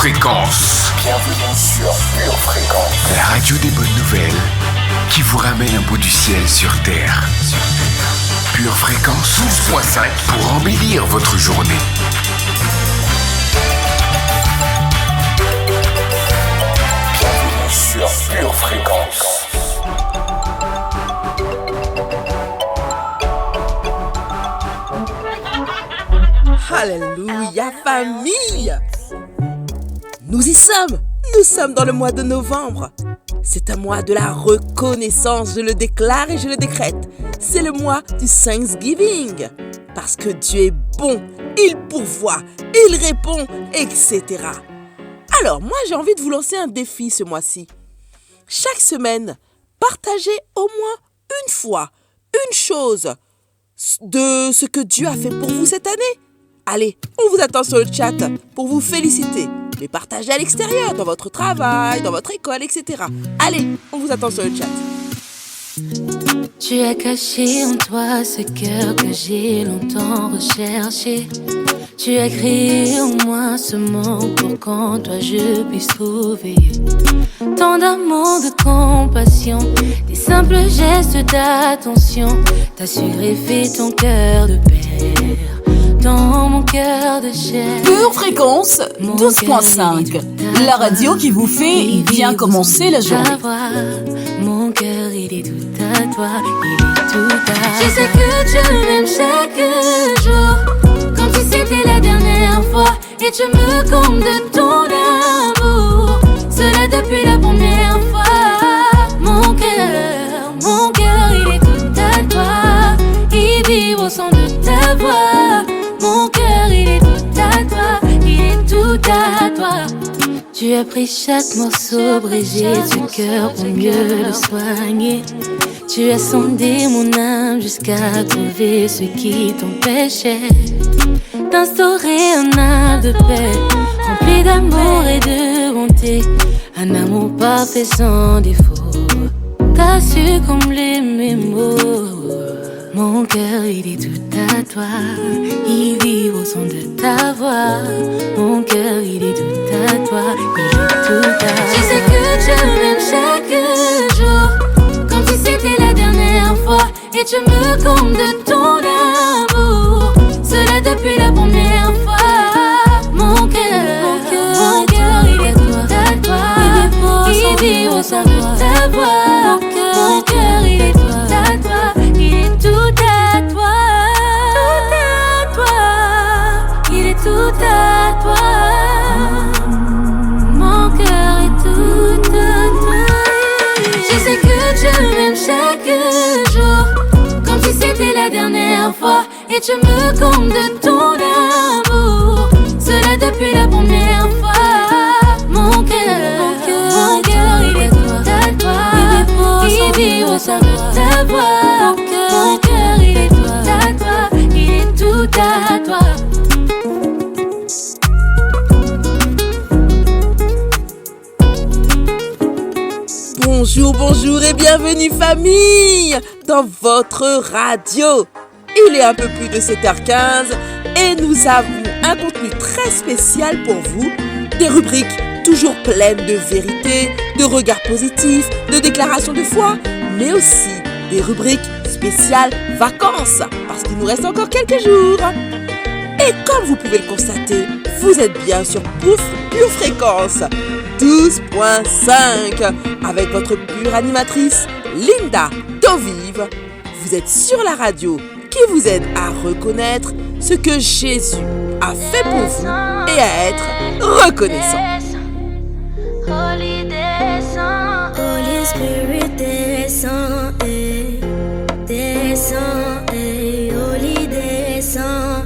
Fréquence. Bienvenue sur Pure Fréquence. La radio des bonnes nouvelles qui vous ramène un bout du ciel sur Terre. Pure Fréquence 12.5 pour embellir votre journée. Bienvenue sur Pure Fréquence. Alléluia, famille! Nous y sommes! Nous sommes dans le mois de novembre. C'est un mois de la reconnaissance, je le déclare et je le décrète. C'est le mois du Thanksgiving. Parce que Dieu est bon, il pourvoit, il répond, etc. Alors, moi, j'ai envie de vous lancer un défi ce mois-ci. Chaque semaine, partagez au moins une fois, une chose de ce que Dieu a fait pour vous cette année. Allez, on vous attend sur le chat pour vous féliciter. Mais partagez à l'extérieur, dans votre travail, dans votre école, etc. Allez, on vous attend sur le chat. Tu as caché en toi ce cœur que j'ai longtemps recherché. Tu as créé en moi ce monde pour qu'en toi je puisse trouver tant d'amour, de compassion, des simples gestes d'attention. T'as su greffer ton cœur de père dans mon cœur de chair. Pure Fréquence 12.5, la radio qui vous fait bien commencer la journée. Mon cœur, il est tout à toi, il est tout à toi. Je sais que tu m'aimes chaque jour, comme si c'était la dernière fois. Et tu me combles de ton amour, cela depuis la première fois. Mon cœur, il est tout à toi, il vibre au son de ta voix. Mon cœur, il est tout à toi, il est tout à toi. Tu as pris chaque morceau brisé du cœur pour mieux le soigner. Tu as sondé mon âme jusqu'à trouver ce qui t'empêchait d'instaurer un âme de paix, rempli d'amour et de bonté, un amour parfait sans défaut. T'as su combler mes mots. Mon cœur, il est tout à toi, il vibre au son de ta voix. Mon cœur, il est tout à toi, il est tout à toi. Je sais que tu m'aimes chaque jour, comme si c'était la dernière fois. Et tu me combles de ton amour, cela depuis la première fois. Mon cœur, il est tout à toi, il vibre au son de ta voix. Mon cœur, il est tout à toi, il est tout à toi, il est tout à toi. Mon cœur est tout à toi. Je sais que tu m'aimes chaque jour, comme si c'était la dernière fois. Et tu me combles de ton amour, cela depuis la première fois. Mon cœur, il est tout à toi, il vibre au son de ta voix. Mon cœur, il est tout à toi, il est tout à toi. Bonjour et bienvenue famille dans votre radio. Il est un peu plus de 7h15 et nous avons un contenu très spécial pour vous. Des rubriques toujours pleines de vérité, de regards positifs, de déclarations de foi, mais aussi des rubriques spéciales vacances, parce qu'il nous reste encore quelques jours. Et comme vous pouvez le constater, vous êtes bien sur Pure Fréquence 12.5 avec votre pure animatrice Linda Dovive. Vous êtes sur la radio qui vous aide à reconnaître ce que Jésus a fait pour vous et à être reconnaissant. Holy Spirit descend, descend, Holy descend,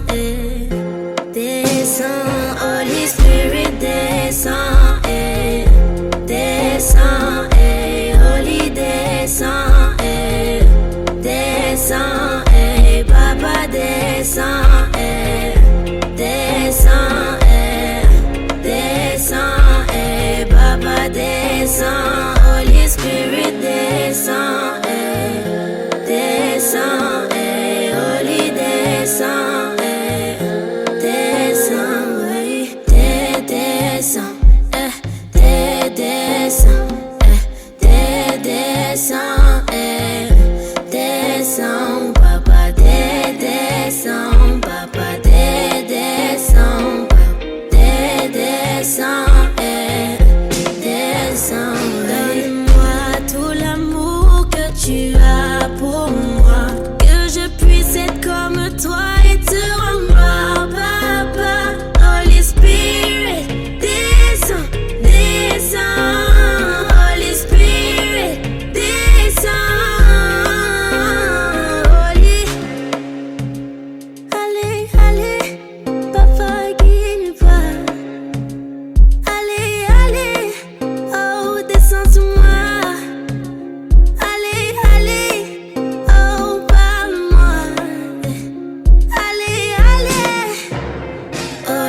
descend, Holy Spirit descend, descend, Holy descend, descend, Papa descend, descend, descend, Papa descend, Holy Spirit descend, descend, Holy descend, descend, descend,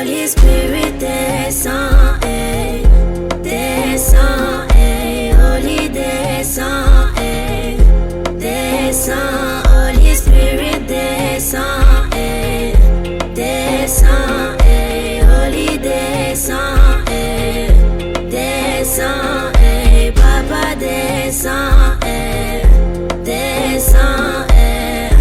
Holy Spirit descend, hey, descend, hey, Holy descend, hey, descend, Holy Spirit descend, hey, descend, hey, Holy descend, hey, descend, hey, Papa descend, hey, descend, hey,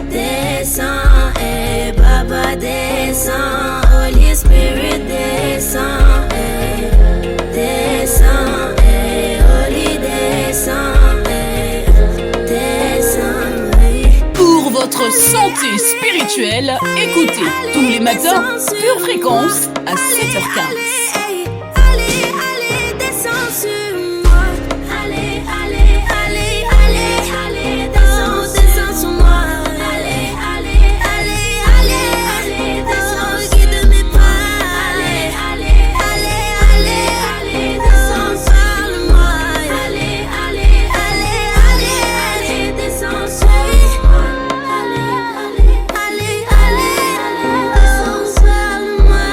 descend, hey, Papa descend, Holy Spirit descend, hey, descend, hey, Holy descend, hey, descend, hey. Pour votre santé spirituelle, écoutez tous les matins Pure Fréquence à 7h15. Allez, allez, descends sur moi. Allez, allez, allez, allez, allez, descends sur moi. Allez, allez, allez, allez, allez, descends, guide mes pas. Allez, allez, allez, allez, allez, descends sur moi. Allez, allez, allez, allez, allez, descends sur moi. Allez, allez, allez, allez, descends sur moi.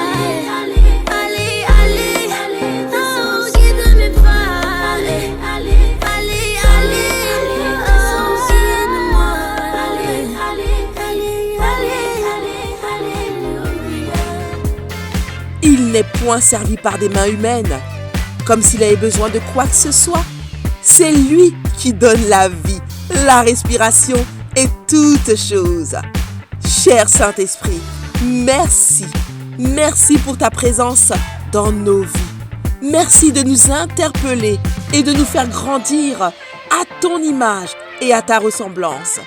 Allez, allez, allez, allez, descends, guide mes pas. Allez, allez, allez, allez, descends, guide-moi. Allez, allez, allez, allez, alléluia. Il n'est point servi par des mains humaines, comme s'il avait besoin de quoi que ce soit. C'est lui qui donne la vie, la respiration et toutes choses. Cher Saint-Esprit, merci. Merci pour ta présence dans nos vies. Merci de nous interpeller et de nous faire grandir à ton image et à ta ressemblance.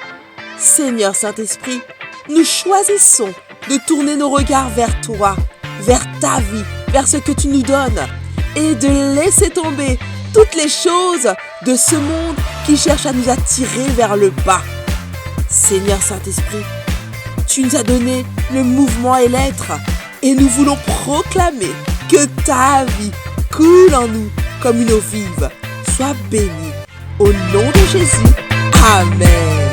Seigneur Saint-Esprit, nous choisissons de tourner nos regards vers toi, vers ta vie, vers ce que tu nous donnes et de laisser tomber toutes les choses de ce monde qui cherche à nous attirer vers le bas. Seigneur Saint-Esprit, tu nous as donné le mouvement et l'être et nous voulons proclamer que ta vie coule en nous comme une eau vive. Sois béni au nom de Jésus. Amen.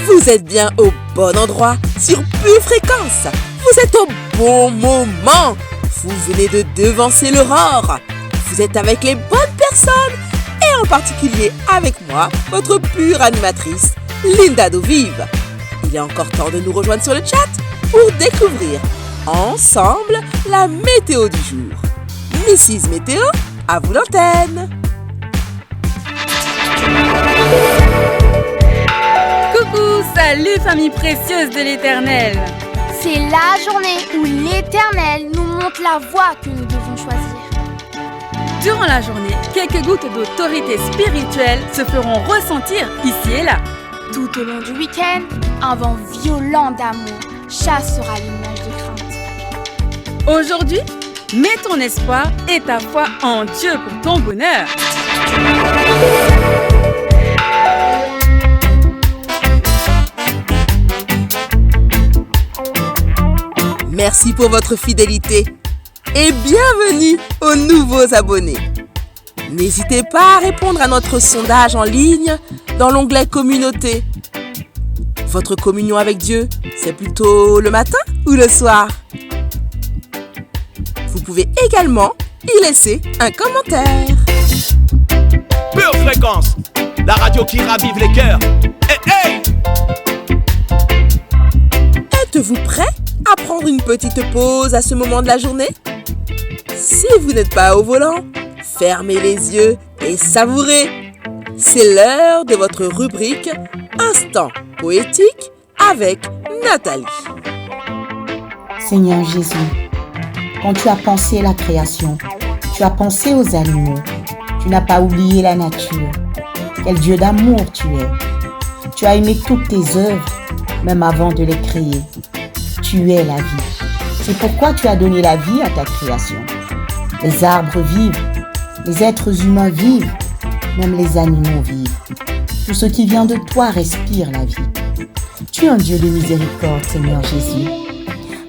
Vous êtes bien au bon endroit sur Pure Fréquence. Vous êtes au bon moment. Vous venez de devancer l'aurore. Vous êtes avec les bonnes personnes et en particulier avec moi, votre pure animatrice, Linda Dovive. Il est encore temps de nous rejoindre sur le chat pour découvrir ensemble la météo du jour. Mrs Météo, à vous l'antenne. Coucou, salut famille précieuse de l'Éternel. C'est la journée où l'Éternel nous montre la voie que nous devons choisir. Durant la journée, quelques gouttes d'autorité spirituelle se feront ressentir ici et là. Tout au long du week-end, un vent violent d'amour chassera les nuages de crainte. Aujourd'hui, mets ton espoir et ta foi en Dieu pour ton bonheur. Merci pour votre fidélité et bienvenue aux nouveaux abonnés. N'hésitez pas à répondre à notre sondage en ligne dans l'onglet Communauté. Votre communion avec Dieu, c'est plutôt le matin ou le soir? Vous pouvez également y laisser un commentaire. Pure Fréquence, la radio qui ravive les cœurs. Hey! Êtes-vous prêt à prendre une petite pause à ce moment de la journée? Si vous n'êtes pas au volant, fermez les yeux et savourez. C'est l'heure de votre rubrique Instant poétique avec Nathalie. Seigneur Jésus, quand tu as pensé la création, tu as pensé aux animaux, tu n'as pas oublié la nature. Quel Dieu d'amour tu es. Tu as aimé toutes tes œuvres, même avant de les créer. Tu es la vie. C'est pourquoi tu as donné la vie à ta création. Les arbres vivent, les êtres humains vivent, même les animaux vivent. Tout ce qui vient de toi respire la vie. Tu es un Dieu de miséricorde, Seigneur Jésus.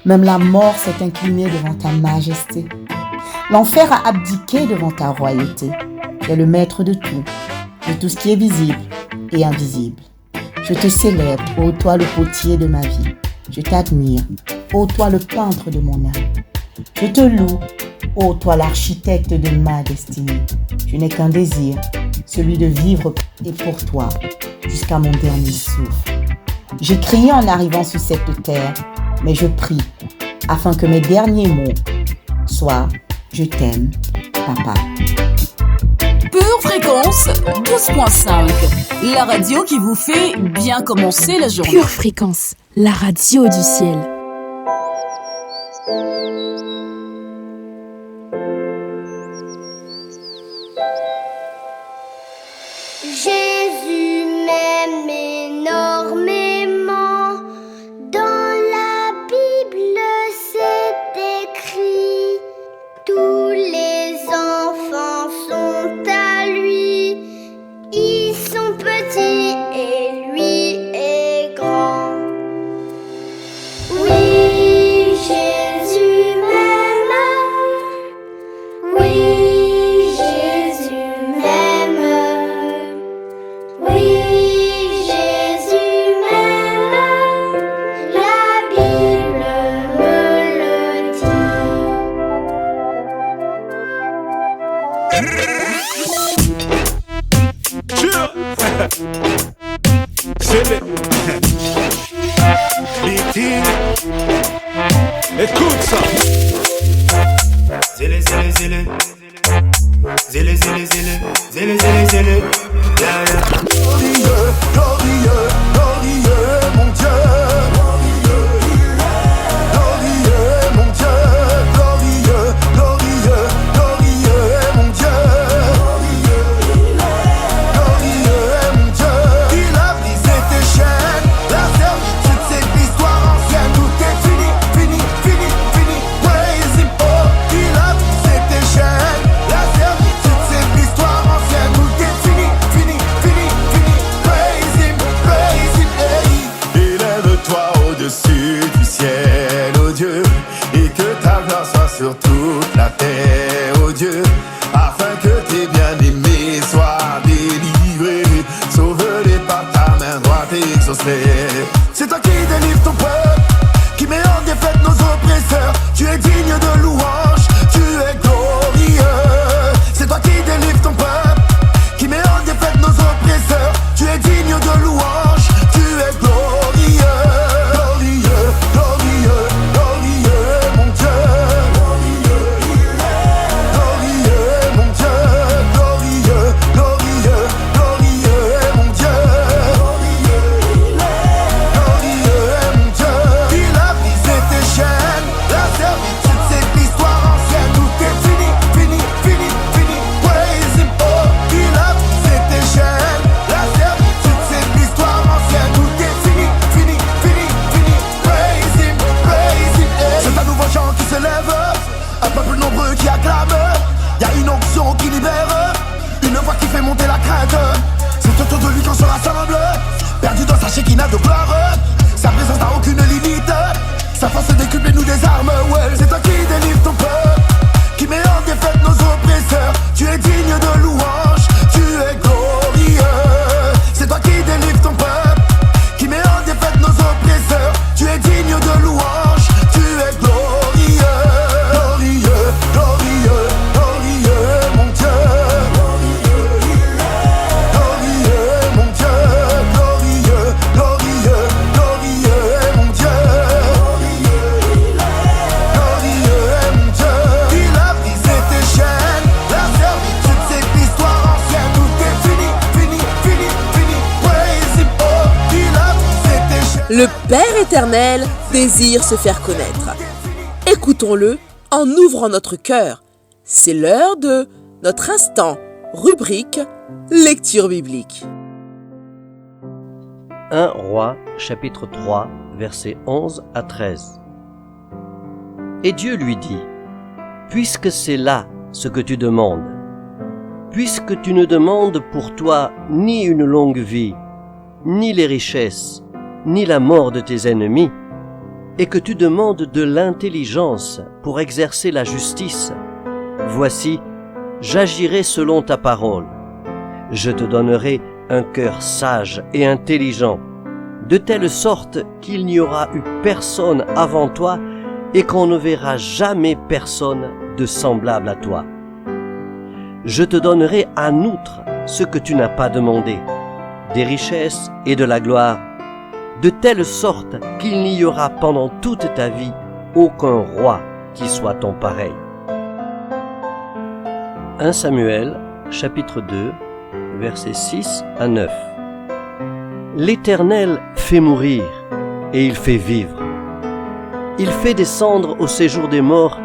Même la mort s'est inclinée devant ta majesté. L'enfer a abdiqué devant ta royauté. Tu es le maître de tout ce qui est visible et invisible. Je te célèbre, ô toi le potier de ma vie. Je t'admire, ô toi le peintre de mon âme. Je te loue, ô toi l'architecte de ma destinée. Je n'ai qu'un désir, celui de vivre et pour toi, jusqu'à mon dernier souffle. J'ai crié en arrivant sur cette terre, mais je prie, afin que mes derniers mots soient « Je t'aime, papa ». Pure Fréquence 12.5, la radio qui vous fait bien commencer la journée. Pure Fréquence, la radio du ciel. Jésus m'aime énormément. Dans la Bible, c'est écrit. Tous les enfants sont à lui. Ils sont petits et lui est grand. Oui, Jésus m'aime. Oui, Jésus m'aime. Oui, Jésus m'aime. La Bible me le Meeting. Écoute ça. Zélé, zélé, zélé. Zélé, zélé, zélé. Zélé, zélé, zélé. Yeah, yeah. Glorieux, glorieux, glorieux, mon Dieu. Glorieux, mon Dieu. Glorieux, glorieux, glorieux, mon Dieu. Glorieux, mon Dieu. Il a brisé tes chaînes, la servitude, c'est l'histoire ancienne. Tout est fini, fini, fini, fini. Praise him, oh. Il a brisé tes chaînes, la servitude, c'est l'histoire ancienne. Tout est fini, fini, fini, fini. Praise him, hey. Élève-toi au-dessus du ciel, oh Dieu, et que ta gloire soit sur toute la terre, oh Dieu, afin que tes bien-aimés soient délivrés, sauve-les par ta main droite et exauce-les. C'est toi qui délivres ton peuple, qui met en défaite nos oppresseurs. Tu es digne de louange, tu es glorieux. C'est toi qui délivres ton peuple, qui met en défaite nos oppresseurs. Tu es digne de louange, tu es glorieux. Glorieux, glorieux, glorieux, mon Dieu. Glorieux, mon Dieu. Glorieux, glorieux, glorieux, mon Dieu. Glorieux, mon Dieu. Il a brisé tes chaînes, la servitude, c'est l'histoire ancienne. Tout est fini, fini, fini, fini. Praise him, oh. Il a brisé tes chaînes, la servitude, c'est l'histoire ancienne. Tout est fini, fini, fini, fini. Praise him, hey. C'est un nouveau chant qui se lève, un peuple nombreux qui acclame. Y'a une onction qui libère, une voix qui fait monter la crainte. C'est autour de lui qu'on se rassemble, perdu dans sa chéquina de gloire. Sa présence n'a aucune limite, sa force décuple et nous désarme, ouais. C'est toi qui délivres ton peuple, qui met en défaite nos oppresseurs. Tu es digne de louange, tu es glorieux. C'est toi qui délivres ton peuple, qui met en défaite nos oppresseurs. Tu es digne de louange, tu es glorieux. Glorieux, glorieux, glorieux, mon Dieu. Glorieux, mon Dieu. Glorieux, glorieux, glorieux, mon Dieu. Glorieux, mon Dieu. Il a brisé tes chaînes, la servitude, c'est l'histoire ancienne. Tout est fini, fini, fini, fini. Praise him, oh. Il a brisé tes chaînes. Le Père éternel désire se faire connaître. Écoutons-le en ouvrant notre cœur. C'est l'heure de notre instant rubrique lecture biblique. 1 Roi, chapitre 3, versets 11 à 13. Et Dieu lui dit, « Puisque c'est là ce que tu demandes, puisque tu ne demandes pour toi ni une longue vie, ni les richesses, ni la mort de tes ennemis, et que tu demandes de l'intelligence pour exercer la justice, voici, j'agirai selon ta parole. Je te donnerai un cœur sage et intelligent, de telle sorte qu'il n'y aura eu personne avant toi et qu'on ne verra jamais personne de semblable à toi. Je te donnerai en outre ce que tu n'as pas demandé, des richesses et de la gloire, de telle sorte qu'il n'y aura pendant toute ta vie aucun roi qui soit ton pareil. 1 Samuel, chapitre 2, versets 6 à 9. L'Éternel fait mourir et il fait vivre. Il fait descendre au séjour des morts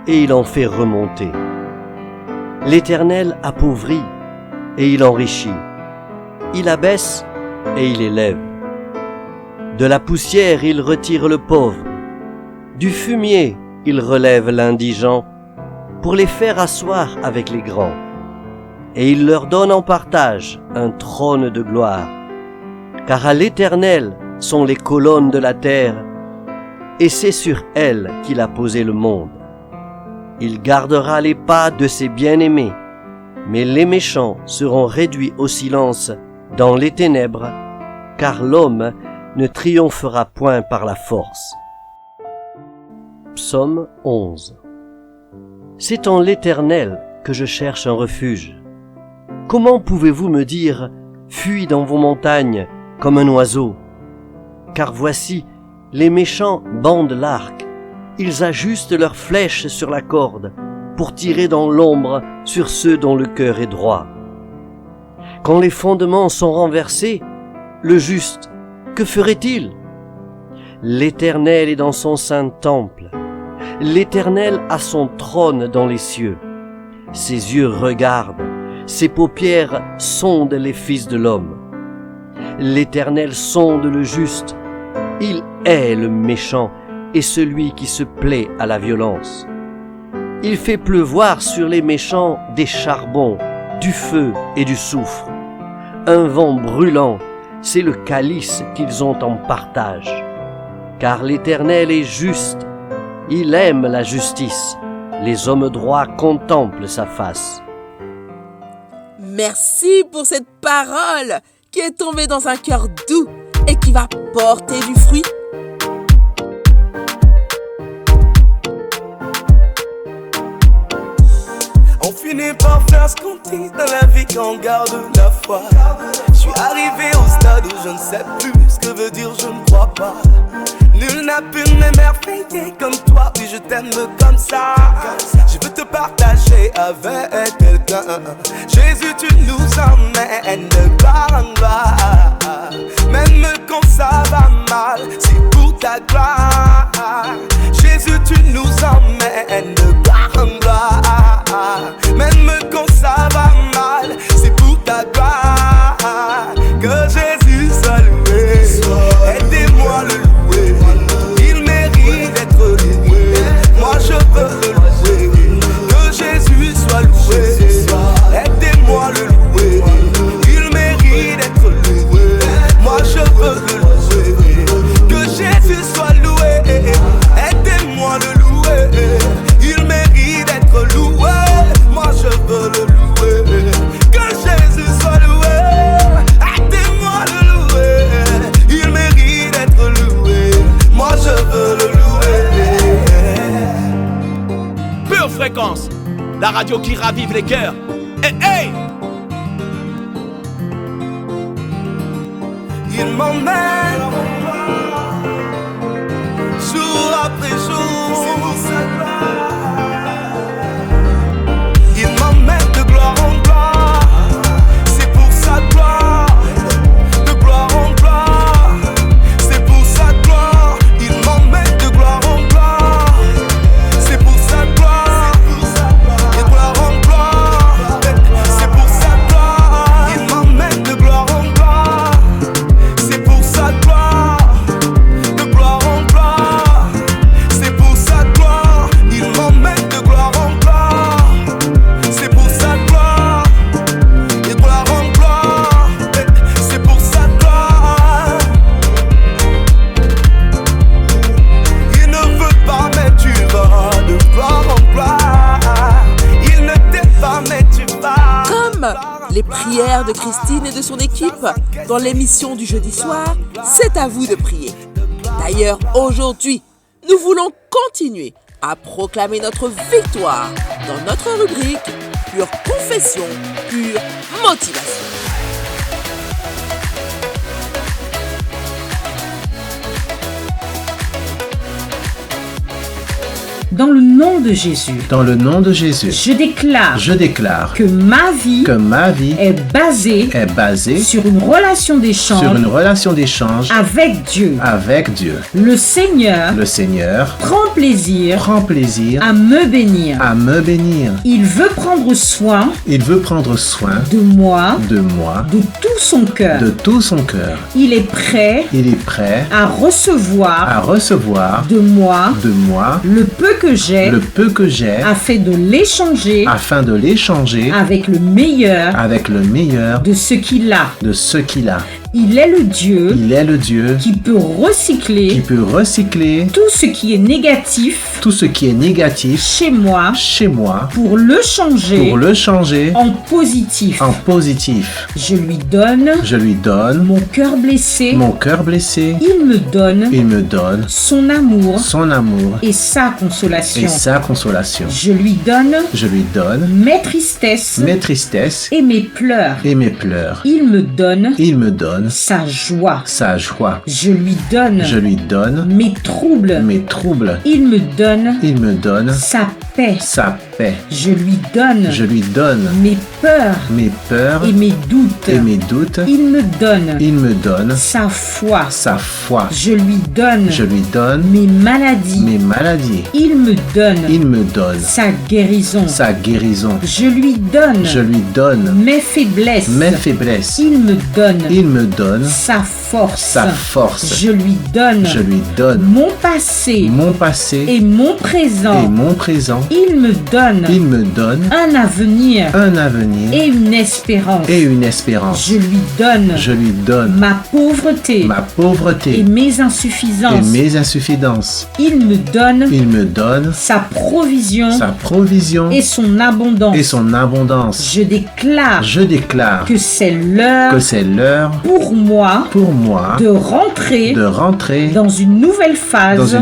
et il en fait remonter. L'Éternel appauvrit et il enrichit. Il abaisse et il élève. De la poussière il retire le pauvre. Du fumier il relève l'indigent pour les faire asseoir avec les grands. Et il leur donne en partage un trône de gloire. Car à l'Éternel sont les colonnes de la terre, et c'est sur elles qu'il a posé le monde. Il gardera les pas de ses bien-aimés, mais les méchants seront réduits au silence dans les ténèbres, car l'homme ne triomphera point par la force. Psaume 11. C'est en l'Éternel que je cherche un refuge. Comment pouvez-vous me dire « Fuis dans vos montagnes » comme un oiseau? Car voici, les méchants bandent l'arc, ils ajustent leurs flèches sur la corde, pour tirer dans l'ombre sur ceux dont le cœur est droit. Quand les fondements sont renversés, le juste, que ferait-il? L'Éternel est dans son saint temple, l'Éternel a son trône dans les cieux. Ses yeux regardent, ses paupières sondent les fils de l'homme. L'Éternel sonde le juste, il hait le méchant et celui qui se plaît à la violence. Il fait pleuvoir sur les méchants des charbons, du feu et du soufre. Un vent brûlant, c'est le calice qu'ils ont en partage. Car l'Éternel est juste, il aime la justice, les hommes droits contemplent sa face. Merci pour cette parole qui est tombée dans un cœur doux et qui va porter du fruit. On finit par faire ce qu'on dit dans la vie quand on garde la foi. Je suis arrivé au stade où je ne sais plus ce que veut dire je ne crois pas. Nul n'a pu m'émerveiller comme toi, oui je t'aime comme ça. Je veux te partager avec quelqu'un. Jésus tu nous emmènes de gloire en gloire. Même quand ça va mal, c'est pour ta gloire. Jésus tu nous emmènes de gloire en gloire. Même quand ça va mal, c'est pour ta gloire. Que Jésus soit loué, aidez-moi le louer. Il mérite d'être loué, moi je veux le louer. Que Jésus soit loué, aidez-moi le louer. Il mérite d'être loué, moi je veux le louer. Que Jésus soit loué, aidez-moi le louer. Il mérite d'être loué, moi je veux le louer. Que Jésus soit loué, aidez-moi le louer. Il mérite d'être loué, moi je veux le louer. Pure Fréquence, la radio qui ravive les cœurs. Hey, hey! Il m'emmène jour après jour. Il m'emmène de gloire en gloire. C'est pour sa gloire. De gloire en gloire. C'est pour sa gloire. Il m'emmène de gloire en gloire. C'est pour sa gloire. De gloire en gloire. C'est pour sa gloire. Il m'emmène de gloire en gloire. C'est pour sa de Christine et de son équipe dans l'émission du jeudi soir, c'est à vous de prier. D'ailleurs, aujourd'hui, nous voulons continuer à proclamer notre victoire dans notre rubrique Pure Confession, Pure Motivation. Dans le nom de Jésus, dans le nom de Jésus, je déclare que ma vie est basée sur une relation d'échange avec Dieu. Le Seigneur prend plaisir à me bénir. Il veut prendre soin de moi, de tout son cœur. Il est prêt à recevoir de moi le peu que j'ai afin de l'échanger avec le meilleur de ce qu'il a. Il est le Dieu qui peut recycler tout ce qui est négatif chez moi pour le changer en positif. Je lui donne mon cœur blessé. Il me donne son amour et sa consolation. Je lui donne mes tristesses et mes pleurs. Il me donne sa joie. Je lui donne mes troubles. Il me donne sa paix. Je lui donne mes peurs et mes doutes. Il me donne sa foi. Je lui donne mes maladies. Il me donne sa guérison. Je lui donne mes faiblesses. Il me donne sa force. Je lui donne mon passé et mon présent. Il me donne un avenir et une espérance. Je lui donne ma pauvreté et mes insuffisances. Il me donne sa provision et son abondance. Je déclare que c'est l'heure pour moi de rentrer dans une nouvelle phase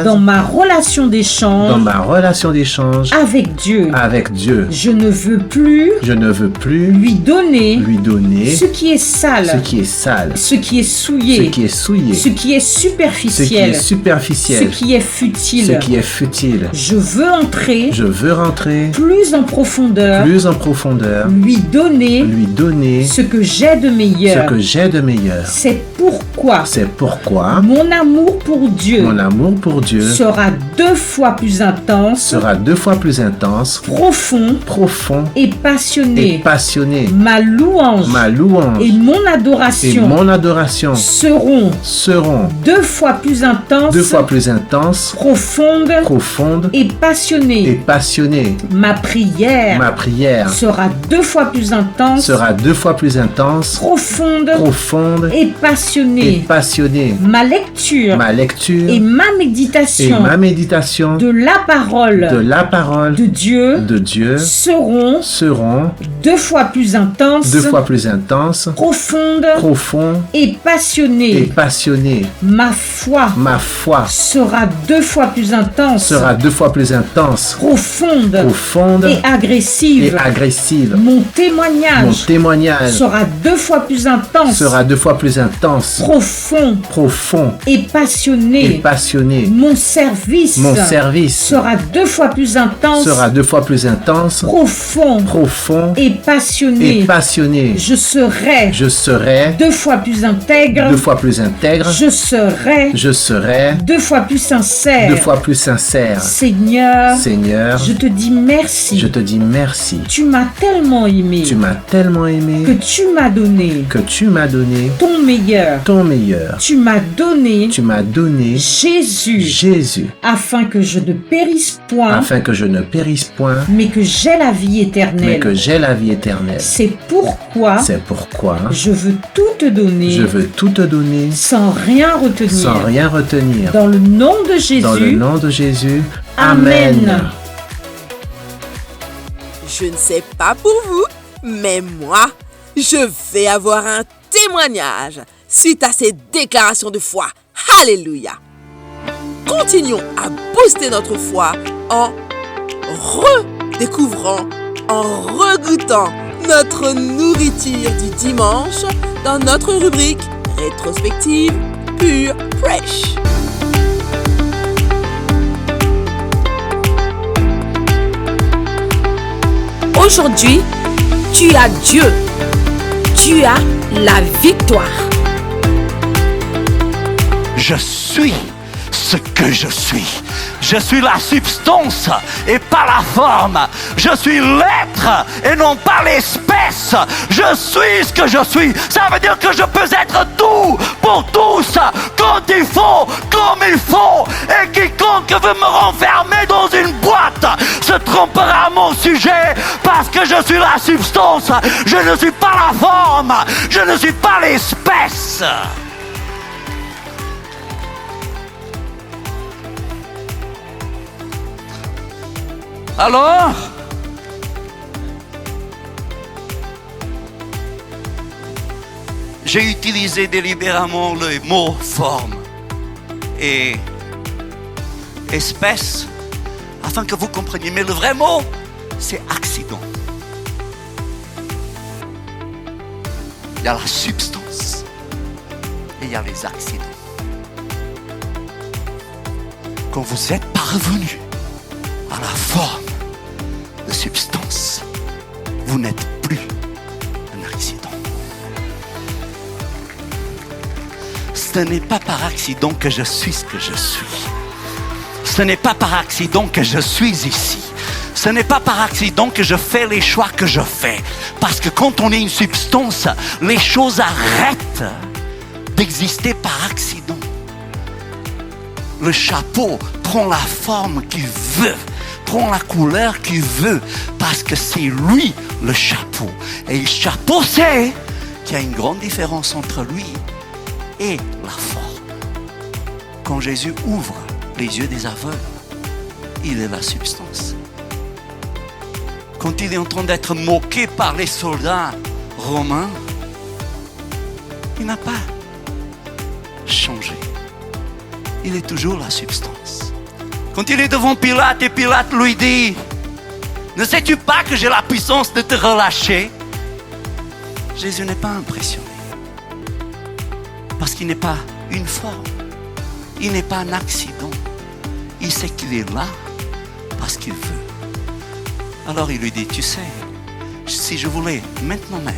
dans ma relation d'échange avec Dieu. Je ne veux plus lui donner ce qui est sale, ce qui est souillé, ce qui est superficiel, ce qui est futile. Je veux entrer plus en profondeur, lui donner ce que j'ai de meilleur. C'est pourquoi mon amour pour Dieu sera 2 fois plus intense, profond et passionné. Ma louange et mon adoration seront 2 fois plus intenses, profondes et passionnées. Ma prière sera 2 fois plus intense, profonde et passionnée. Ma lecture et ma méditation de la parole de Dieu seront 2 fois plus intenses, profondes et passionnées. Ma foi sera 2 fois plus intense, profonde et agressive. Mon témoignage sera 2 fois plus intense, profond et passionné. Mon service sera 2 fois plus intense, profond et passionné. Je serai 2 fois plus intègre. Je serai 2 fois plus sincère. Seigneur, je te dis merci. Tu m'as tellement aimé que tu m'as donné ton meilleur. Tu m'as donné Jésus afin que je ne périsse point, mais que j'ai la vie éternelle. C'est pourquoi je veux tout te donner sans rien retenir. Dans le nom de Jésus. Amen. Je ne sais pas pour vous, mais moi, je vais avoir un témoignage suite à ces déclarations de foi. Alléluia. Continuons à booster notre foi en redécouvrant, en regoûtant notre nourriture du dimanche dans notre rubrique rétrospective Pure Fresh. Aujourd'hui, tu as Dieu. Tu as la victoire. Je suis ce que je suis. Je suis la substance et pas la forme. Je suis l'être et non pas l'espèce. Je suis ce que je suis. Ça veut dire que je peux être tout pour tous, quand il faut, comme il faut. Et quiconque veut me renfermer dans une boîte se trompera à mon sujet, parce que je suis la substance. Je ne suis pas la forme. Je ne suis pas l'espèce. Alors, j'ai utilisé délibérément le mot forme et espèce afin que vous compreniez. Mais le vrai mot, c'est accident. Il y a la substance et il y a les accidents. Quand vous êtes parvenu à la forme de substance, vous n'êtes plus un accident. Ce n'est pas par accident que je suis ce que je suis. Ce n'est pas par accident que je suis ici. Ce n'est pas par accident que je fais les choix que je fais. Parce que quand on est une substance, les choses arrêtent d'exister par accident. Le chapeau prend la forme qu'il veut, prend la couleur qu'il veut, parce que c'est lui le chapeau. Et le chapeau sait qu'il y a une grande différence entre lui et la forme. Quand Jésus ouvre les yeux des aveugles, il est la substance. Quand il est en train d'être moqué par les soldats romains, il n'a pas changé. Il est toujours la substance. Quand il est devant Pilate et Pilate lui dit: ne sais-tu pas que j'ai la puissance de te relâcher? Jésus n'est pas impressionné. Parce qu'il n'est pas une forme. Il n'est pas un accident. Il sait qu'il est là parce qu'il veut. Alors il lui dit: tu sais, si je voulais maintenant même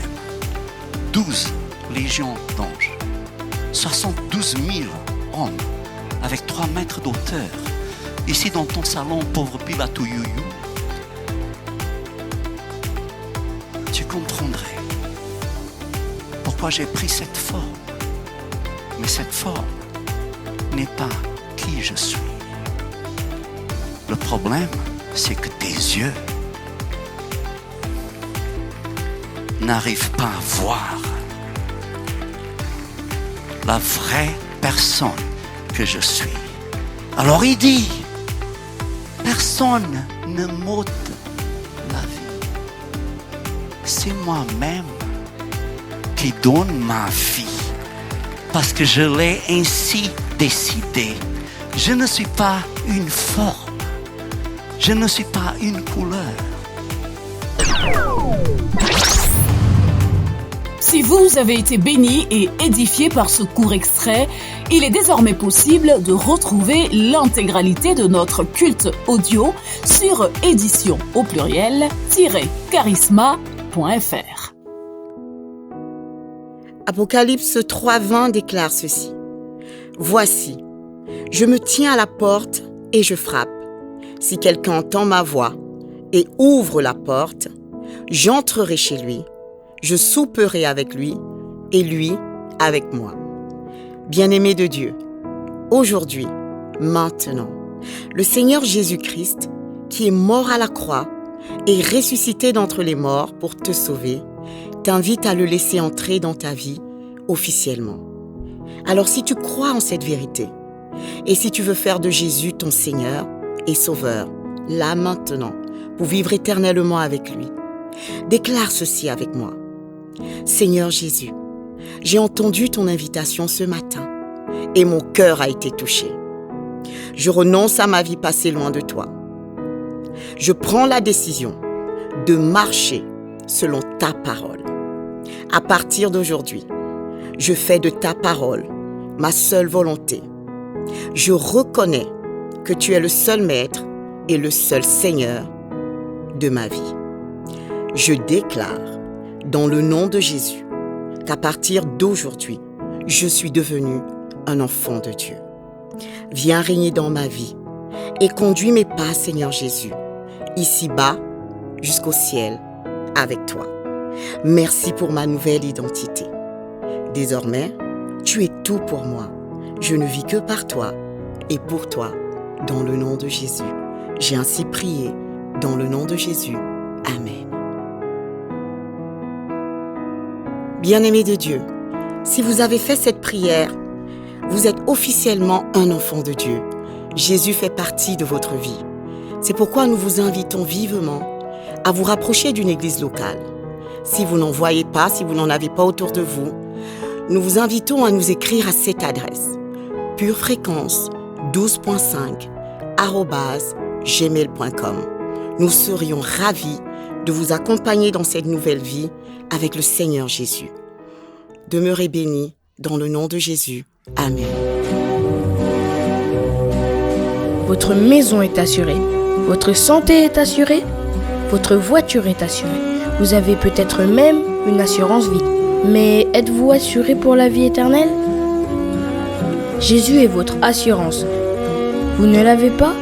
12 légions d'anges, 72 000 hommes avec 3 mètres d'auteur, ici dans ton salon, pauvre Pilate ou youyou, tu comprendrais pourquoi j'ai pris cette forme. Mais cette forme n'est pas qui je suis. Le problème, c'est que tes yeux n'arrivent pas à voir la vraie personne que je suis. Alors il dit: personne ne m'ôte la vie. C'est moi-même qui donne ma vie, parce que je l'ai ainsi décidé. Je ne suis pas une forme. Je ne suis pas une couleur. Si vous avez été béni et édifié par ce court extrait, il est désormais possible de retrouver l'intégralité de notre culte audio sur édition au pluriel-charisma.fr. Apocalypse 3:20 déclare ceci: Voici, je me tiens à la porte et je frappe. Si quelqu'un entend ma voix et ouvre la porte, j'entrerai chez lui, je souperai avec lui et lui avec moi. Bien-aimé de Dieu, aujourd'hui, maintenant, le Seigneur Jésus-Christ, qui est mort à la croix et ressuscité d'entre les morts pour te sauver, t'invite à le laisser entrer dans ta vie officiellement. Alors si tu crois en cette vérité et si tu veux faire de Jésus ton Seigneur et Sauveur, là maintenant, pour vivre éternellement avec lui, déclare ceci avec moi: Seigneur Jésus, j'ai entendu ton invitation ce matin et mon cœur a été touché. Je renonce à ma vie passée loin de toi. Je prends la décision de marcher selon ta parole. À partir d'aujourd'hui, je fais de ta parole ma seule volonté. Je reconnais que tu es le seul maître et le seul Seigneur de ma vie. Je déclare dans le nom de Jésus qu'à partir d'aujourd'hui, je suis devenu un enfant de Dieu. Viens régner dans ma vie et conduis mes pas, Seigneur Jésus, ici-bas jusqu'au ciel avec toi. Merci pour ma nouvelle identité. Désormais, tu es tout pour moi. Je ne vis que par toi et pour toi, dans le nom de Jésus. J'ai ainsi prié, dans le nom de Jésus. Amen. Bien-aimés de Dieu, si vous avez fait cette prière, vous êtes officiellement un enfant de Dieu. Jésus fait partie de votre vie. C'est pourquoi nous vous invitons vivement à vous rapprocher d'une église locale. Si vous n'en voyez pas, si vous n'en avez pas autour de vous, nous vous invitons à nous écrire à cette adresse purefréquence12.5@gmail.com. Nous serions ravis de vous accompagner dans cette nouvelle vie avec le Seigneur Jésus. Demeurez bénis dans le nom de Jésus. Amen. Votre maison est assurée, votre santé est assurée, votre voiture est assurée. Vous avez peut-être même une assurance vie. Mais êtes-vous assuré pour la vie éternelle? Jésus est votre assurance. Vous ne l'avez pas?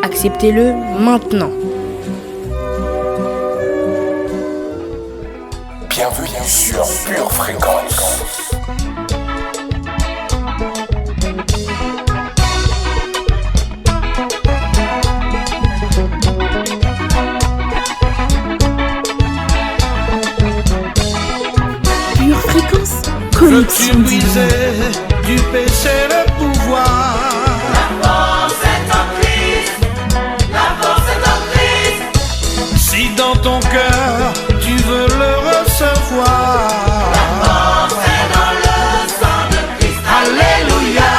Acceptez-le maintenant. Bienvenue sur Pure Fréquence. Pure Fréquence. Veux-tu briser du péché le pouvoir? La force est en Christ. La force est en Christ. Si dans ton cœur tu veux le recevoir, la force est dans le sang de Christ. Alléluia.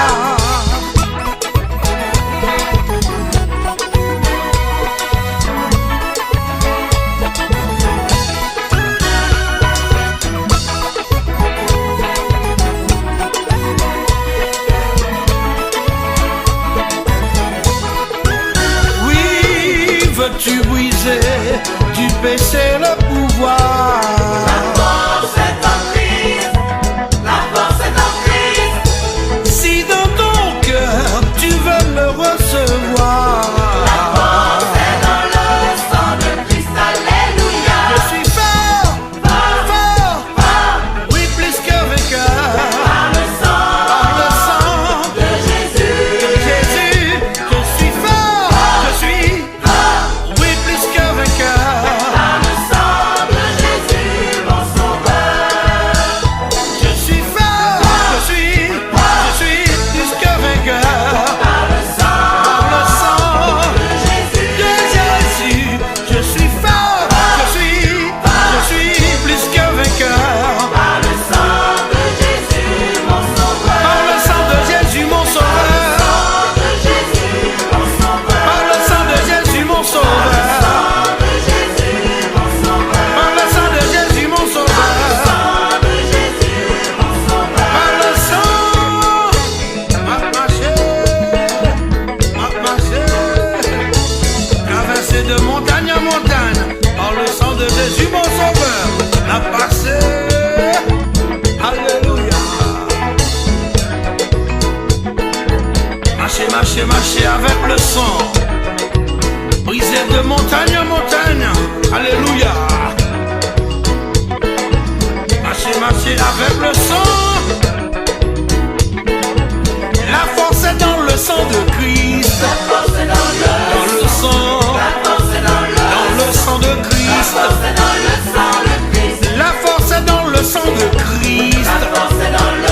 veux-tu briser du péché le pouvoir? La force est en Christ, la force est en Christ. Si dans ton cœur tu veux le recevoir, la force est dans le sang de Christ, alléluia. Je suis fort, fort, oui plus que vainqueur. Par le sang de Jésus, je suis fort, je suis oui plus que vainqueur. Par le sang de Jésus, mon sauveur. Je suis fort, je suis plus que vainqueur. Par le sang de Jésus, je suis fort, je suis plus que vainqueur. Par le sang de Jésus, mon sauveur. Par le sang de Jésus, mon sauveur. Par le sang de Jésus, mon sauveur. Par le sang de Jésus, mon sauveur. Par le sang, m'a marché, traversé de montagne en montagne. Par le sang de Jésus, mon sauveur, n'a passé. Alléluia. Marcher avec le sang, brisé de montagne en montagne. Alléluia. Marcher avec le sang. La force est dans le sang de Christ. La force est dans le sang. La force est dans le sang de Christ. La force est dans le sang de Christ. La force est dans le sang de Christ. La force est dans le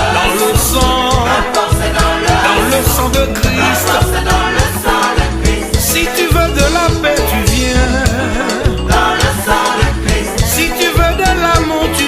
sang. La force est dans le sang de Christ. La force est dans le sang de Christ. Si tu veux de la paix, tu viens. Dans le sang de Christ. Si tu veux de l'amour, tu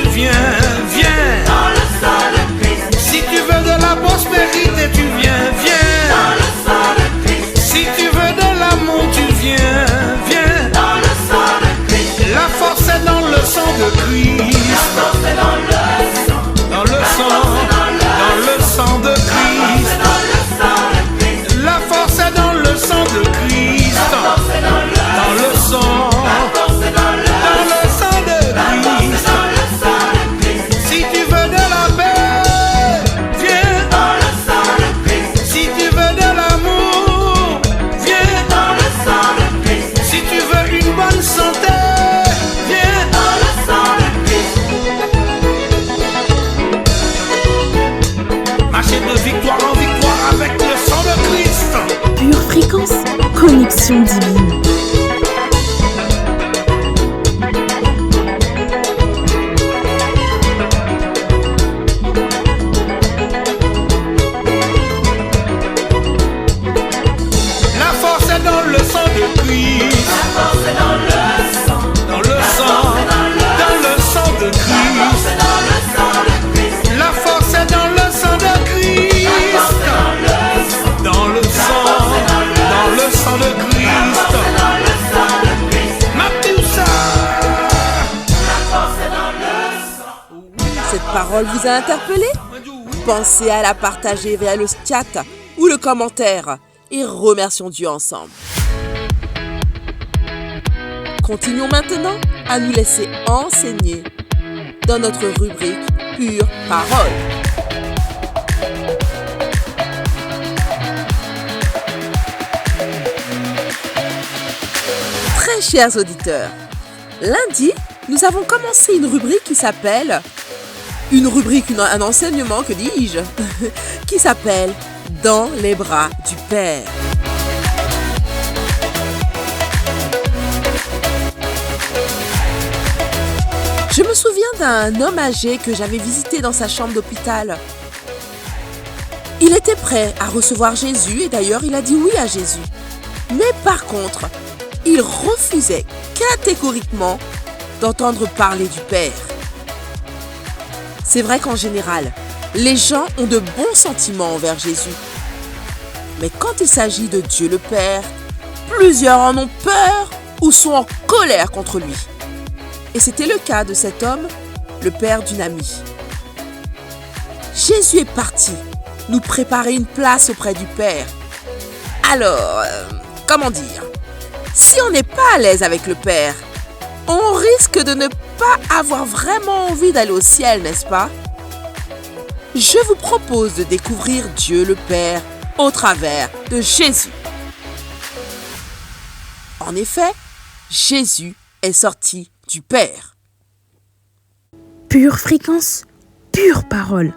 Fréquence, connexion divine. La force est dans le sang de Christ. La force est dans le sang. Dans le sang. Dans le sang de Christ. La force est dans le sang de Christ. Dans le sang. Dans le sang de Christ. Ma poussa. Cette parole vous a interpellé? Pensez à la partager via le chat ou le commentaire et remercions Dieu ensemble. Continuons maintenant à nous laisser enseigner dans notre rubrique Pure Parole. Très chers auditeurs, lundi, nous avons commencé une rubrique qui s'appelle... un enseignement, que dis-je, qui s'appelle « Dans les bras du Père ». Je me souviens d'un homme âgé que j'avais visité dans sa chambre d'hôpital. Il était prêt à recevoir Jésus et d'ailleurs il a dit oui à Jésus. Mais par contre, il refusait catégoriquement d'entendre parler du Père. C'est vrai qu'en général, les gens ont de bons sentiments envers Jésus. Mais quand il s'agit de Dieu le Père, plusieurs en ont peur ou sont en colère contre lui. Et c'était le cas de cet homme, le père d'une amie. Jésus est parti nous préparer une place auprès du Père. Alors, comment dire? Si on n'est pas à l'aise avec le Père, on risque de ne pas avoir vraiment envie d'aller au ciel, n'est-ce pas? Je vous propose de découvrir Dieu le Père au travers de Jésus. En effet, Jésus est sorti du Père. Pure fréquence, pure parole.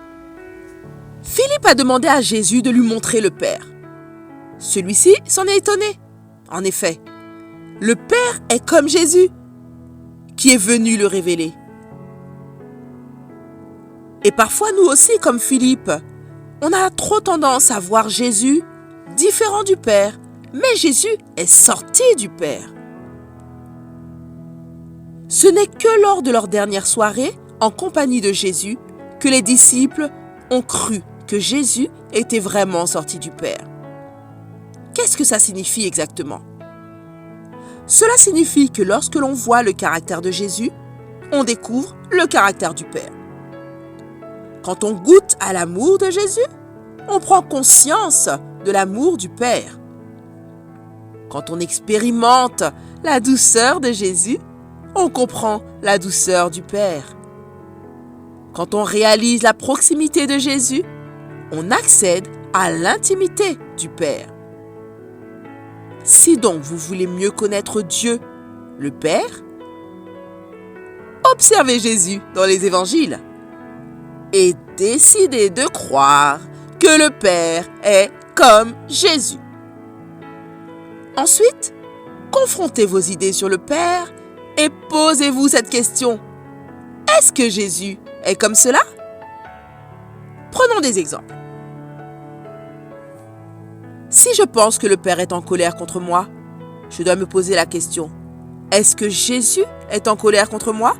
Philippe a demandé à Jésus de lui montrer le Père. Celui-ci s'en est étonné. En effet, le Père est comme Jésus, qui est venu le révéler. Et parfois, nous aussi, comme Philippe, on a trop tendance à voir Jésus différent du Père, mais Jésus est sorti du Père. Ce n'est que lors de leur dernière soirée, en compagnie de Jésus, que les disciples ont cru que Jésus était vraiment sorti du Père. Qu'est-ce que ça signifie exactement? Cela signifie que lorsque l'on voit le caractère de Jésus, on découvre le caractère du Père. Quand on goûte à l'amour de Jésus, on prend conscience de l'amour du Père. Quand on expérimente la douceur de Jésus, on comprend la douceur du Père. Quand on réalise la proximité de Jésus, on accède à l'intimité du Père. Si donc vous voulez mieux connaître Dieu, le Père, observez Jésus dans les évangiles et décidez de croire que le Père est comme Jésus. Ensuite, confrontez vos idées sur le Père et posez-vous cette question. Est-ce que Jésus est comme cela? Prenons des exemples. Si je pense que le Père est en colère contre moi, je dois me poser la question. Est-ce que Jésus est en colère contre moi?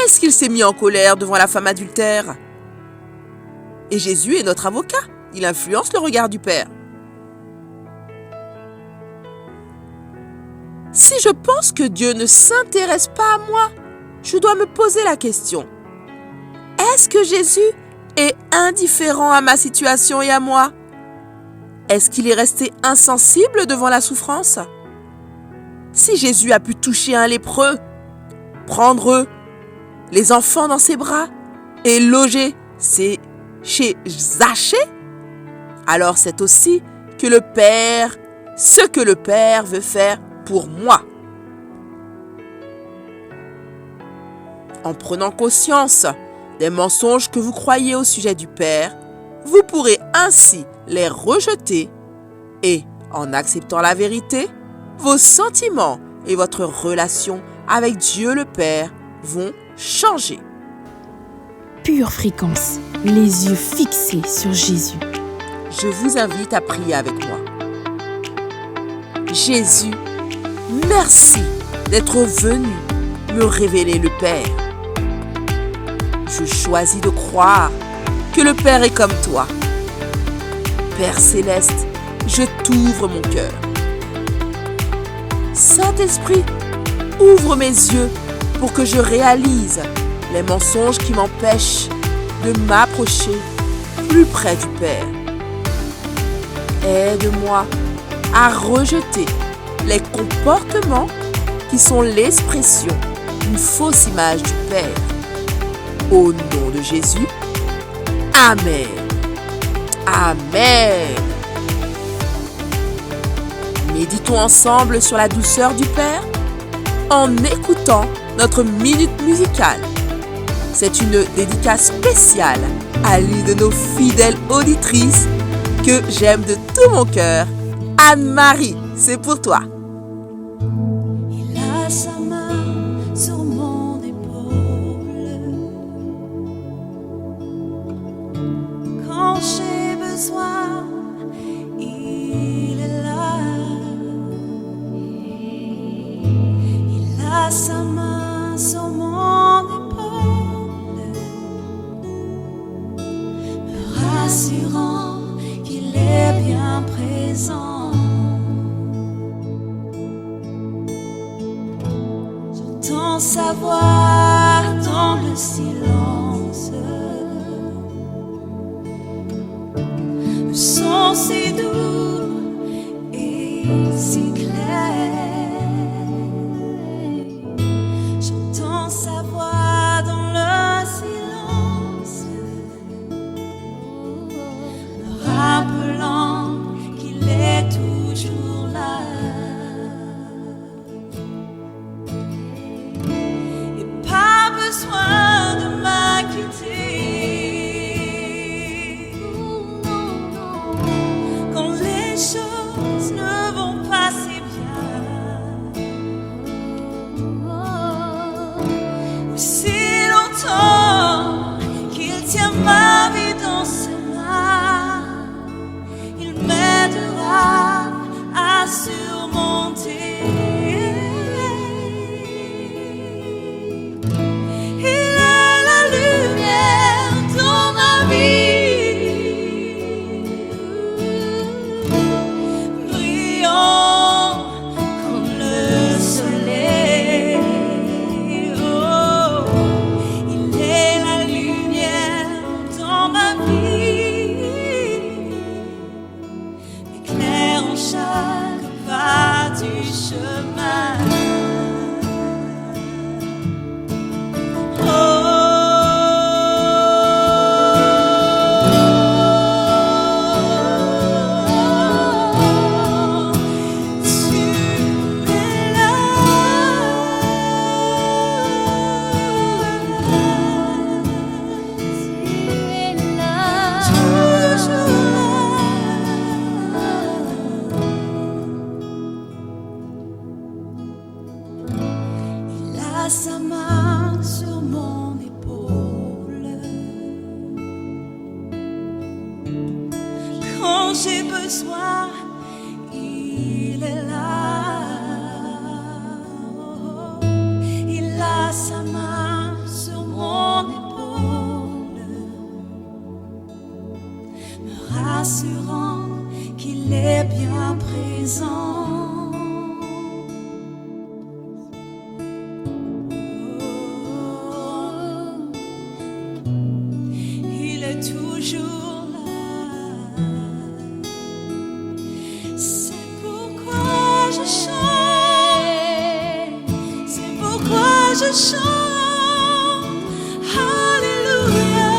Est-ce qu'il s'est mis en colère devant la femme adultère? Et Jésus est notre avocat. Il influence le regard du Père. Si je pense que Dieu ne s'intéresse pas à moi, je dois me poser la question. Est-ce que Jésus est indifférent à ma situation et à moi? Est-ce qu'il est resté insensible devant la souffrance? Si Jésus a pu toucher un lépreux, prendre les enfants dans ses bras et loger chez Zachée, alors c'est aussi que le Père, ce que le Père veut faire pour moi. En prenant conscience des mensonges que vous croyez au sujet du Père, vous pourrez ainsi les rejeter et, En acceptant la vérité, vos sentiments et votre relation avec Dieu le Père vont changer. Pure fréquence, les yeux fixés sur Jésus. Je vous invite à prier avec moi. Jésus, merci d'être venu me révéler le Père. Je choisis de croire que le Père est comme toi. Père céleste, je t'ouvre mon cœur. Saint-Esprit, ouvre mes yeux pour que je réalise les mensonges qui m'empêchent de m'approcher plus près du Père. Aide-moi à rejeter les comportements qui sont l'expression d'une fausse image du Père. Au nom de Jésus, Amen. Amen. Méditons ensemble sur la douceur du Père en écoutant notre minute musicale. C'est une dédicace spéciale à l'une de nos fidèles auditrices que j'aime de tout mon cœur. Anne-Marie, c'est pour toi. Il a sa main sur mon épaule quand j'ai besoin. Il est là. Il a sa main sur mon épaule, me rassurant qu'il est bien présent. J'entends sa voix dans le silence, le son si doux et si clair. J'entends sa voix dans le silence, me rappelant qu'il est toujours là. Et pas besoin de m'inquiéter quand les choses ne vont pas si bien. Si longtemps qu'il tient ma vie dans ses mains, il m'aidera à surmonter. Il est la lumière dans ma vie, brillant comme le soleil. Oh, il est la lumière dans ma vie, éclairant chaque pas du chemin. Il a sa main sur mon épaule quand j'ai besoin. Il est là. Il a sa main sur mon épaule, me rassurant qu'il est bien présent. Il est toujours là. C'est pourquoi je chante. C'est pourquoi je chante. Alléluia.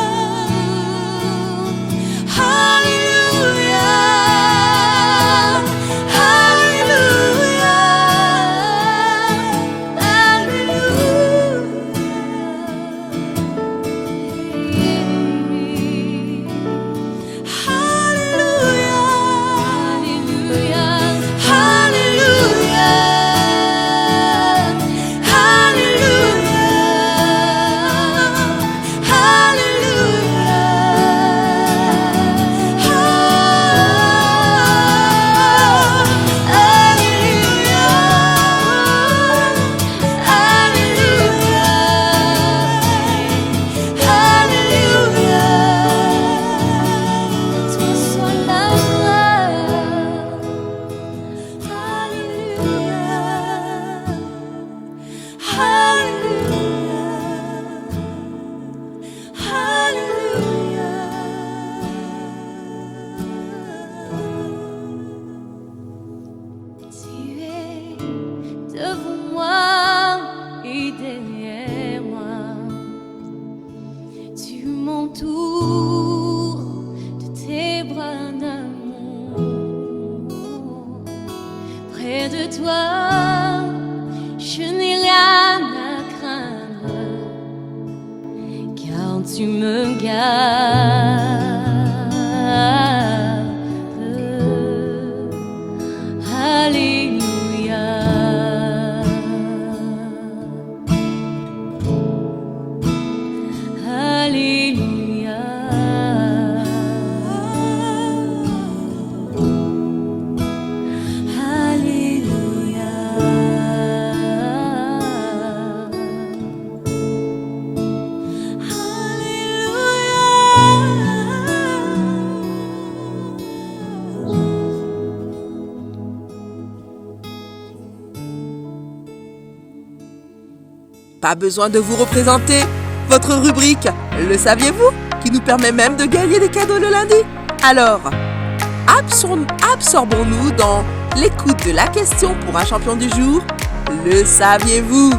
Alléluia. Alléluia. Alléluia. de toi, je n'ai rien à craindre, car tu me gardes. Alléluia. Alléluia. Pas besoin de vous représenter. Votre rubrique, le saviez-vous, qui nous permet même de gagner des cadeaux le lundi. Alors, absorbons-nous dans l'écoute de la question pour un champion du jour. Le saviez-vous?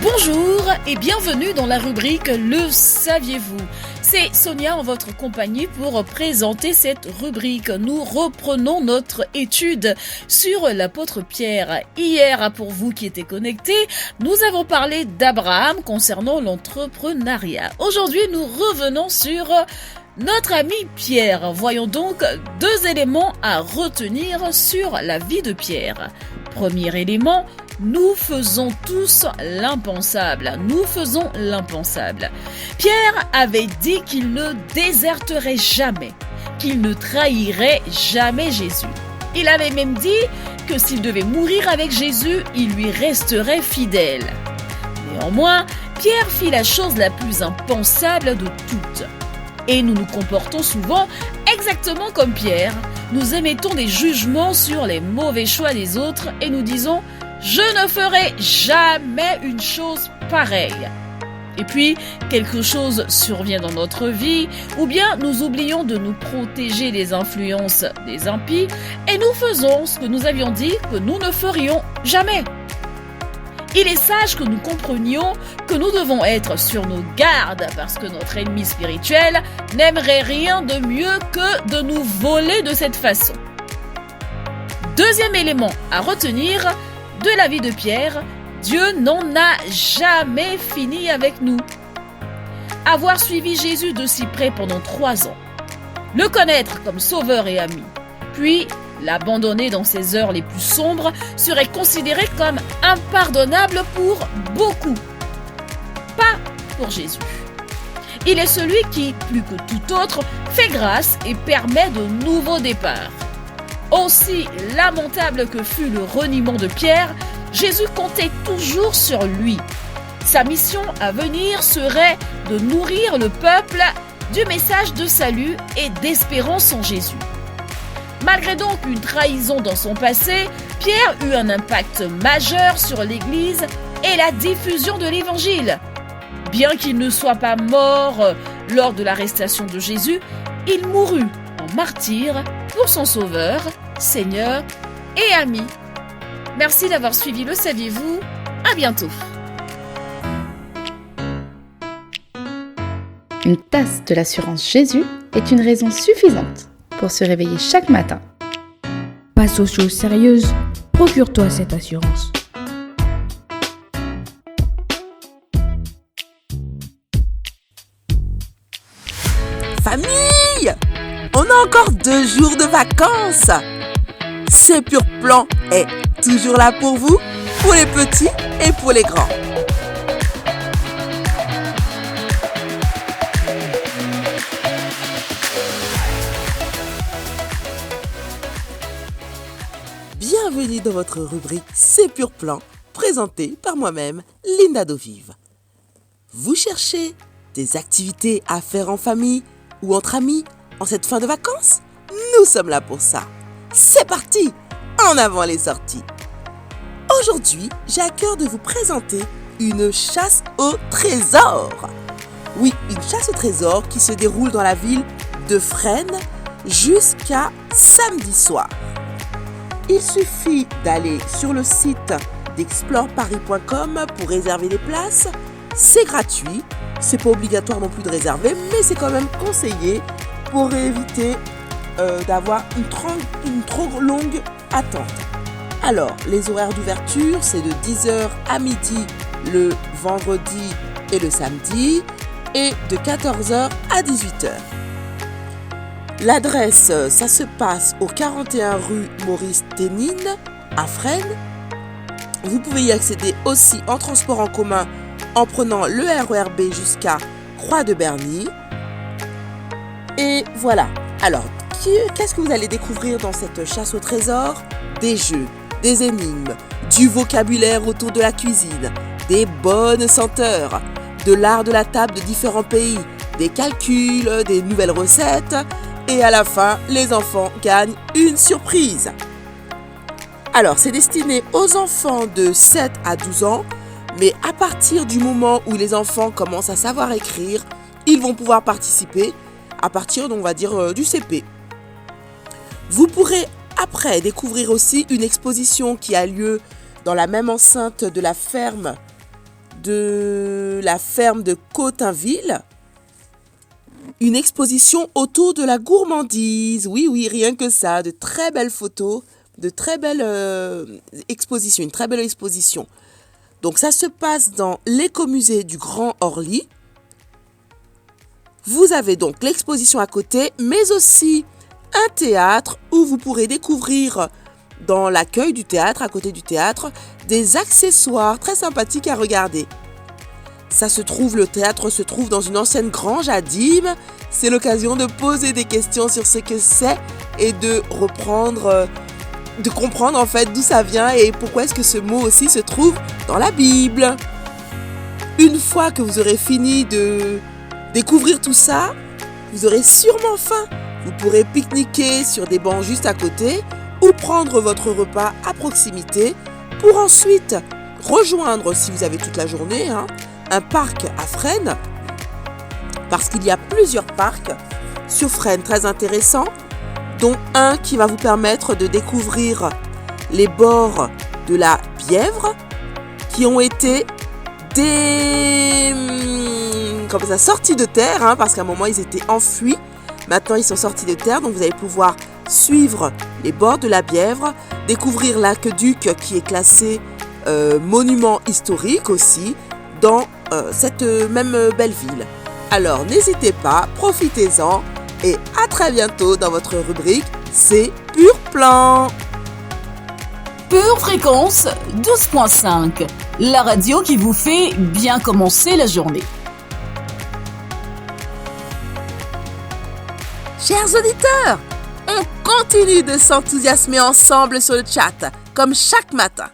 Bonjour et bienvenue dans la rubrique Le saviez-vous? C'est Sonia en votre compagnie pour présenter cette rubrique. Nous reprenons notre étude sur l'apôtre Pierre. Hier, pour vous qui étiez connectés, nous avons parlé d'Abraham concernant l'entrepreneuriat. Aujourd'hui, nous revenons sur notre ami Pierre. Voyons donc 2 éléments à retenir sur la vie de Pierre. Premier élément, nous faisons tous l'impensable. Nous faisons l'impensable. Pierre avait dit qu'il ne déserterait jamais, qu'il ne trahirait jamais Jésus. Il avait même dit que s'il devait mourir avec Jésus, il lui resterait fidèle. Néanmoins, Pierre fit la chose la plus impensable de toutes. Et nous nous comportons souvent exactement comme Pierre. Nous émettons des jugements sur les mauvais choix des autres et nous disons « Je ne ferai jamais une chose pareille ». Et puis, quelque chose survient dans notre vie, ou bien nous oublions de nous protéger des influences des impies et nous faisons ce que nous avions dit que nous ne ferions jamais. Il est sage que nous comprenions que nous devons être sur nos gardes parce que notre ennemi spirituel n'aimerait rien de mieux que de nous voler de cette façon. Deuxième élément à retenir de la vie de Pierre, Dieu n'en a jamais fini avec nous. Avoir suivi Jésus de si près pendant 3 ans, le connaître comme sauveur et ami, puis l'abandonner dans ses heures les plus sombres serait considéré comme impardonnable pour beaucoup. Pas pour Jésus. Il est celui qui, plus que tout autre, fait grâce et permet de nouveaux départs. Aussi lamentable que fut le reniement de Pierre, Jésus comptait toujours sur lui. Sa mission à venir serait de nourrir le peuple du message de salut et d'espérance en Jésus. Malgré donc une trahison dans son passé, Pierre eut un impact majeur sur l'Église et la diffusion de l'Évangile. Bien qu'il ne soit pas mort lors de l'arrestation de Jésus, il mourut en martyr pour son Sauveur, Seigneur et ami. Merci d'avoir suivi Le Saviez-vous. À bientôt. Une tasse de l'assurance Jésus est une raison suffisante pour se réveiller chaque matin. Passe aux choses sérieuses, procure-toi cette assurance. Famille, on a encore 2 jours de vacances. C'est Pur Plan est toujours là pour vous, pour les petits et pour les grands. Bienvenue dans votre rubrique C'est Pur Plan, présentée par moi-même, Linda Dovive. Vous cherchez des activités à faire en famille ou entre amis en cette fin de vacances? Nous sommes là pour ça. C'est parti! En avant les sorties! Aujourd'hui, j'ai à cœur de vous présenter une chasse au trésor. Oui, une chasse au trésor qui se déroule dans la ville de Fresnes jusqu'à samedi soir. Il suffit d'aller sur le site d'exploreparis.com pour réserver des places. C'est gratuit, c'est pas obligatoire non plus de réserver, mais c'est quand même conseillé pour éviter d'avoir une trop longue attente. Alors, les horaires d'ouverture, c'est de 10h à midi le vendredi et le samedi et de 14h à 18h. L'adresse, ça se passe au 41 rue Maurice Ténine à Fresnes. Vous pouvez y accéder aussi en transport en commun en prenant le RERB jusqu'à Croix de Berny. Et voilà. Alors, qu'est-ce que vous allez découvrir dans cette chasse au trésor? Des jeux, des énigmes, du vocabulaire autour de la cuisine, des bonnes senteurs, de l'art de la table de différents pays, des calculs, des nouvelles recettes et à la fin, les enfants gagnent une surprise. Alors, c'est destiné aux enfants de 7 à 12 ans, mais à partir du moment où les enfants commencent à savoir écrire, ils vont pouvoir participer à partir, on va dire, du CP. Vous pourrez après découvrir aussi une exposition qui a lieu dans la même enceinte de la ferme de Cotainville. Une exposition autour de la gourmandise. Oui, rien que ça. De très belles photos, de très belles expositions, une très belle exposition. Donc ça se passe dans l'écomusée du Grand Orly. Vous avez donc l'exposition à côté, mais aussi un théâtre où vous pourrez découvrir dans l'accueil du théâtre, à côté du théâtre, des accessoires très sympathiques à regarder. Le théâtre se trouve dans une ancienne grange à Dîmes. C'est l'occasion de poser des questions sur ce que c'est et de comprendre en fait d'où ça vient et pourquoi est-ce que ce mot aussi se trouve dans la Bible. Une fois que vous aurez fini de découvrir tout ça, vous aurez sûrement faim. Vous pourrez pique-niquer sur des bancs juste à côté ou prendre votre repas à proximité pour ensuite rejoindre, si vous avez toute la journée, un parc à Fresnes, parce qu'il y a plusieurs parcs sur Fresnes très intéressants, dont un qui va vous permettre de découvrir les bords de la Bièvre qui ont été sortis de terre, parce qu'à un moment ils étaient enfouis. Maintenant ils sont sortis de terre, donc vous allez pouvoir suivre les bords de la Bièvre, découvrir l'aqueduc qui est classé monument historique aussi dans cette même belle ville. Alors n'hésitez pas, profitez-en et à très bientôt dans votre rubrique C'est Pur Plan. Pure Fréquence 12.5, la radio qui vous fait bien commencer la journée. Chers auditeurs, on continue de s'enthousiasmer ensemble sur le chat, comme chaque matin.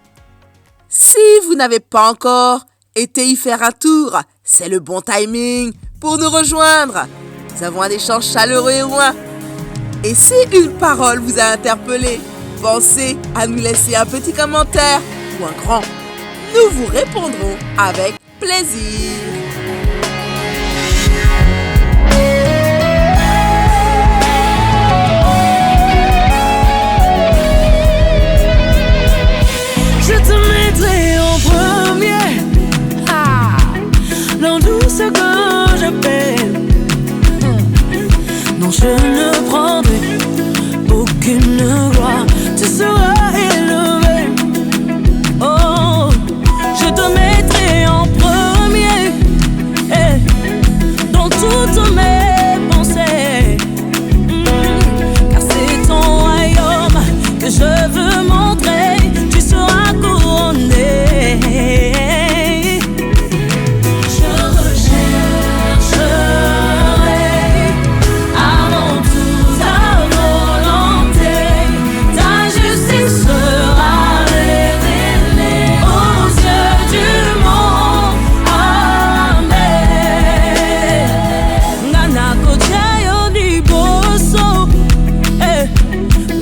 Si vous n'avez pas encore été y faire un tour, c'est le bon timing pour nous rejoindre. Nous avons un échange chaleureux et loin. Et si une parole vous a interpellé, pensez à nous laisser un petit commentaire ou un grand. Nous vous répondrons avec plaisir. Je te mettrai en premier dans tout ce que je fais. Non, je ne prendrai aucune gloire. Tu seras élevé. Oh, je te mettrai en premier dans toutes mes pensées. Car c'est ton royaume que je veux montrer. Tu seras couronné. Je rechercherai avant tout ta volonté. Ta justice sera révélée aux yeux du monde. Amen. Ngana kojayo di boso,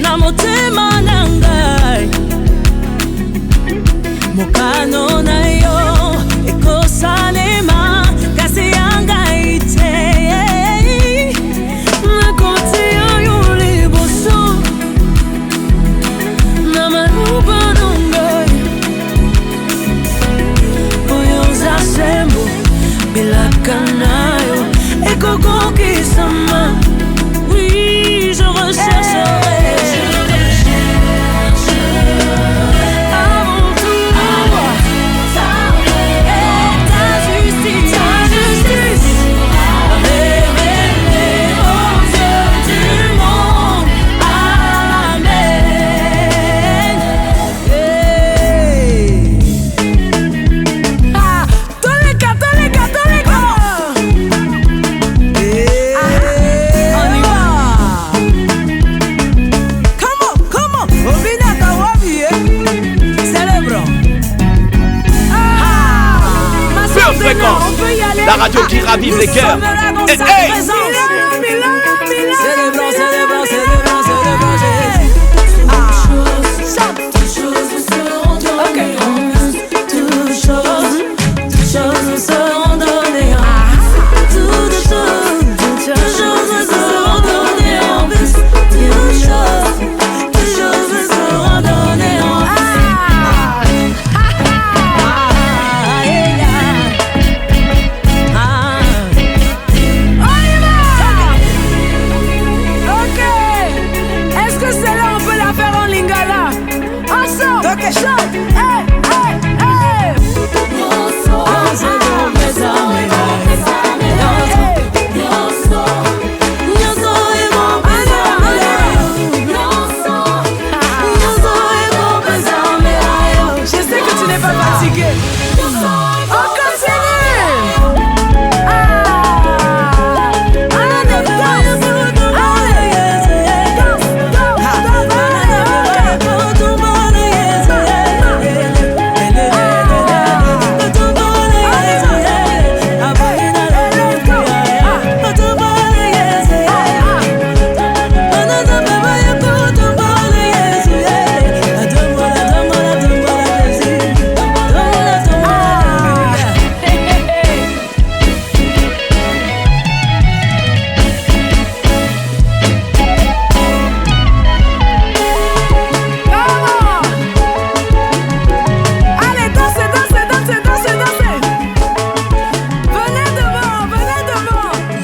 na motema nangai. Mokano na yo ekosalema kasi yanga ite. Nakotia yo liboso na maluba nangai. Oyo zasembo bilaka nayo ekokokisama. Oui, je rechercherai. La radio qui ravive les cœurs. Hey, hey. Célébrons, célébrons, célébrons, célébrons. Toutes choses seront données. Toutes choses seront données. Toutes choses seront données. Toutes choses seront données. Chante, hey, hey, hey. Je sais que tu n'es pas fatigué.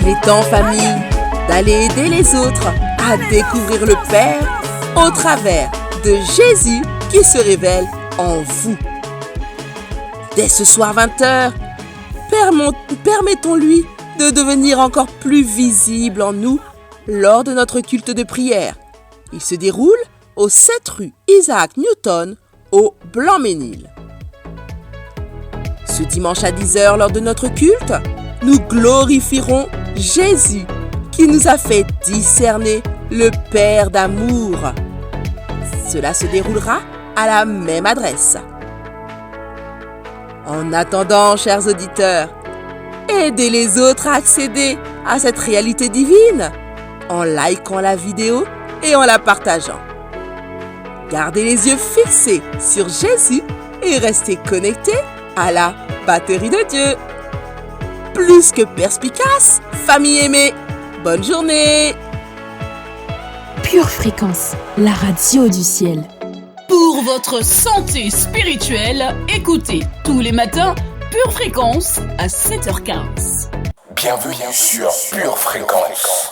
On temps, famille, d'aller aider les autres à découvrir le Père au travers de Jésus qui se révèle en vous. Dès ce soir 20h, permettons-lui de devenir encore plus visible en nous lors de notre culte de prière. Il se déroule au 7 rue Isaac Newton, au Blanc-Ménil. Ce dimanche à 10h, lors de notre culte, nous glorifierons Jésus qui nous a fait discerner le Père d'amour. Cela se déroulera à la même adresse. En attendant, chers auditeurs, aidez les autres à accéder à cette réalité divine en likant la vidéo et en la partageant. Gardez les yeux fixés sur Jésus et restez connectés à la batterie de Dieu. Plus que perspicace, famille aimée, bonne journée. Pure Fréquence, la radio du ciel. Pour votre santé spirituelle, écoutez tous les matins Pure Fréquence à 7h15. Bienvenue sur Pure Fréquence.